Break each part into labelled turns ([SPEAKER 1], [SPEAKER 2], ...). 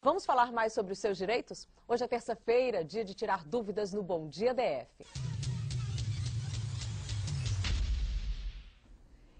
[SPEAKER 1] Vamos falar mais sobre os seus direitos? Hoje é terça-feira, dia de tirar dúvidas no Bom Dia DF.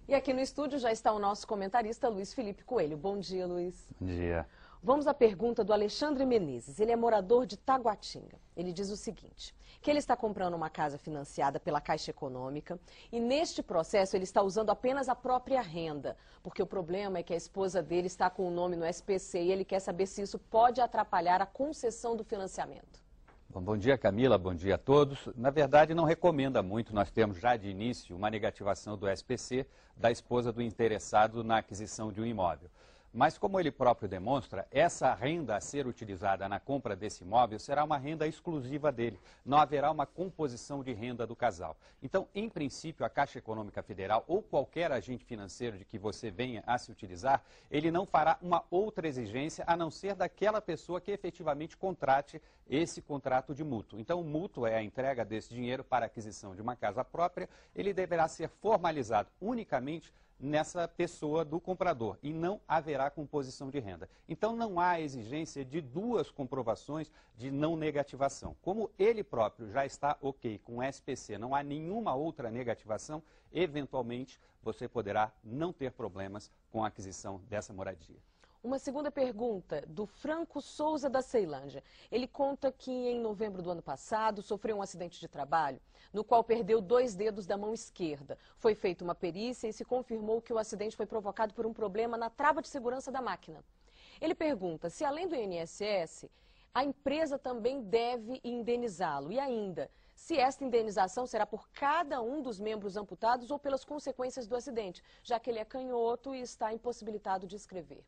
[SPEAKER 1] E aqui no estúdio já está o nosso comentarista Luiz Felipe Coelho. Bom dia, Luiz.
[SPEAKER 2] Bom dia.
[SPEAKER 1] Vamos à pergunta do Alexandre Menezes. Ele é morador de Taguatinga. Ele diz o seguinte, que ele está comprando uma casa financiada pela Caixa Econômica e neste processo ele está usando apenas a própria renda, porque o problema é que a esposa dele está com o nome no SPC e ele quer saber se isso pode atrapalhar a concessão do financiamento.
[SPEAKER 2] Bom dia, Camila. Bom dia a todos. Na verdade, não recomenda muito. Nós temos já de início uma negativação do SPC da esposa do interessado na aquisição de um imóvel. Mas, como ele próprio demonstra, essa renda a ser utilizada na compra desse imóvel será uma renda exclusiva dele. Não haverá uma composição de renda do casal. Então, em princípio, a Caixa Econômica Federal ou qualquer agente financeiro de que você venha a se utilizar, ele não fará uma outra exigência a não ser daquela pessoa que efetivamente contrate esse contrato de mútuo. Então, o mútuo é a entrega desse dinheiro para a aquisição de uma casa própria. Ele deverá ser formalizado unicamente nessa pessoa do comprador e não haverá composição de renda. Então não há exigência de duas comprovações de não negativação. Como ele próprio já está ok com o SPC, não há nenhuma outra negativação, eventualmente você poderá não ter problemas com a aquisição dessa moradia.
[SPEAKER 1] Uma segunda pergunta do Franco Souza da Ceilândia. Ele conta que em novembro do ano passado sofreu um acidente de trabalho, no qual perdeu 2 dedos da mão esquerda. Foi feita uma perícia e se confirmou que o acidente foi provocado por um problema na trava de segurança da máquina. Ele pergunta se, além do INSS, a empresa também deve indenizá-lo. E ainda, se esta indenização será por cada um dos membros amputados ou pelas consequências do acidente, já que ele é canhoto e está impossibilitado de escrever.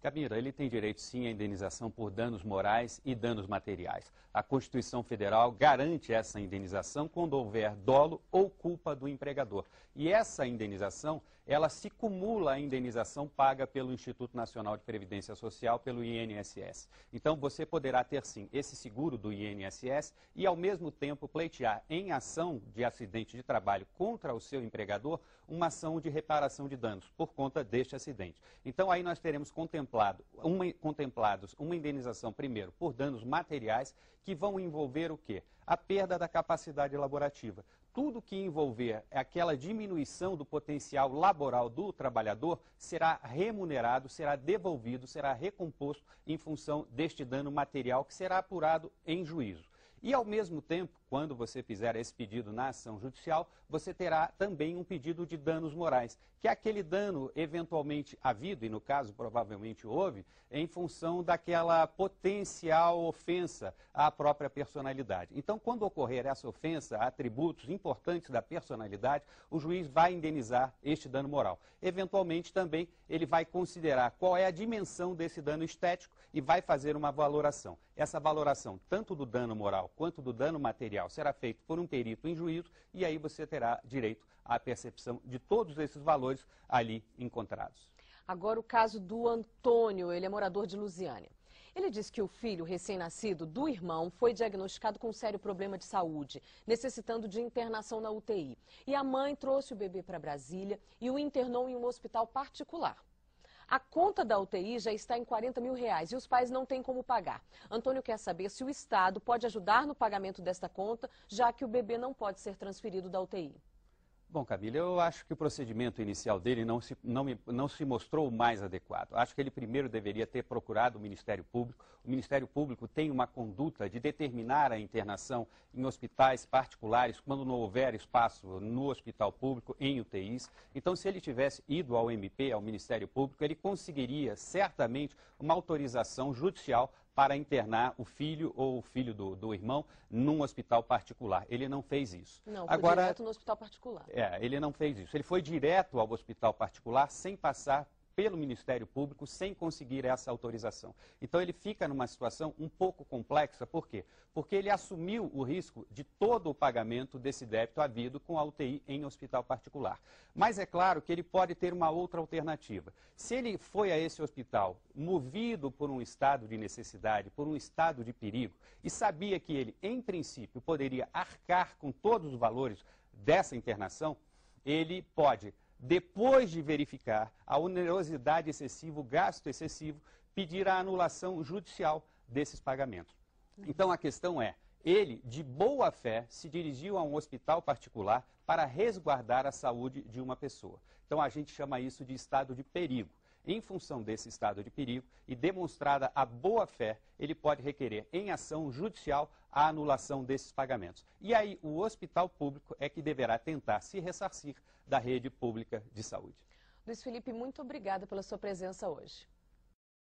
[SPEAKER 2] Camila, ele tem direito sim à indenização por danos morais e danos materiais. A Constituição Federal garante essa indenização quando houver dolo ou culpa do empregador. E essa indenização, ela se cumula à indenização paga pelo Instituto Nacional de Previdência Social, pelo INSS. Então você poderá ter sim esse seguro do INSS e ao mesmo tempo pleitear em ação de acidente de trabalho contra o seu empregador uma ação de reparação de danos por conta deste acidente. Então aí nós teremos contemplados uma indenização primeiro por danos materiais que vão envolver o quê? A perda da capacidade laborativa. Tudo que envolver aquela diminuição do potencial laboral do trabalhador será remunerado, será devolvido, será recomposto em função deste dano material que será apurado em juízo. E, ao mesmo tempo, quando você fizer esse pedido na ação judicial, você terá também um pedido de danos morais, que é aquele dano eventualmente havido, e no caso provavelmente houve, em função daquela potencial ofensa à própria personalidade. Então, quando ocorrer essa ofensa a atributos importantes da personalidade, o juiz vai indenizar este dano moral. Eventualmente também ele vai considerar qual é a dimensão desse dano estético e vai fazer uma valoração. Essa valoração, tanto do dano moral quanto do dano material, será feito por um perito em juízo e aí você terá direito à percepção de todos esses valores ali encontrados.
[SPEAKER 1] Agora o caso do Antônio, ele é morador de Lusiânia. Ele diz que o filho recém-nascido do irmão foi diagnosticado com um sério problema de saúde, necessitando de internação na UTI. E a mãe trouxe o bebê para Brasília e o internou em um hospital particular. A conta da UTI já está em R$40 mil e os pais não têm como pagar. Antônio quer saber se o Estado pode ajudar no pagamento desta conta, já que o bebê não pode ser transferido da UTI.
[SPEAKER 2] Bom, Camila, eu acho que o procedimento inicial dele não se mostrou o mais adequado. Acho que ele primeiro deveria ter procurado o Ministério Público. O Ministério Público tem uma conduta de determinar a internação em hospitais particulares quando não houver espaço no hospital público, em UTIs. Então, se ele tivesse ido ao MP, ao Ministério Público, ele conseguiria certamente uma autorização judicial para internar o filho ou o filho do irmão num hospital particular. Ele não fez isso.
[SPEAKER 1] Não, foi direto no hospital particular.
[SPEAKER 2] Ele não fez isso. Ele foi direto ao hospital particular sem passar pelo Ministério Público, sem conseguir essa autorização. Então ele fica numa situação um pouco complexa. Por quê? Porque ele assumiu o risco de todo o pagamento desse débito havido com a UTI em hospital particular. Mas é claro que ele pode ter uma outra alternativa. Se ele foi a esse hospital movido por um estado de necessidade, por um estado de perigo, e sabia que ele, em princípio, poderia arcar com todos os valores dessa internação, ele pode, depois de verificar a onerosidade excessiva, o gasto excessivo, pedir a anulação judicial desses pagamentos. Então a questão é, ele, de boa fé, se dirigiu a um hospital particular para resguardar a saúde de uma pessoa. Então a gente chama isso de estado de perigo. Em função desse estado de perigo e demonstrada a boa fé, ele pode requerer em ação judicial a anulação desses pagamentos. E aí o hospital público é que deverá tentar se ressarcir da rede pública de saúde.
[SPEAKER 1] Luiz Felipe, muito obrigada pela sua presença hoje.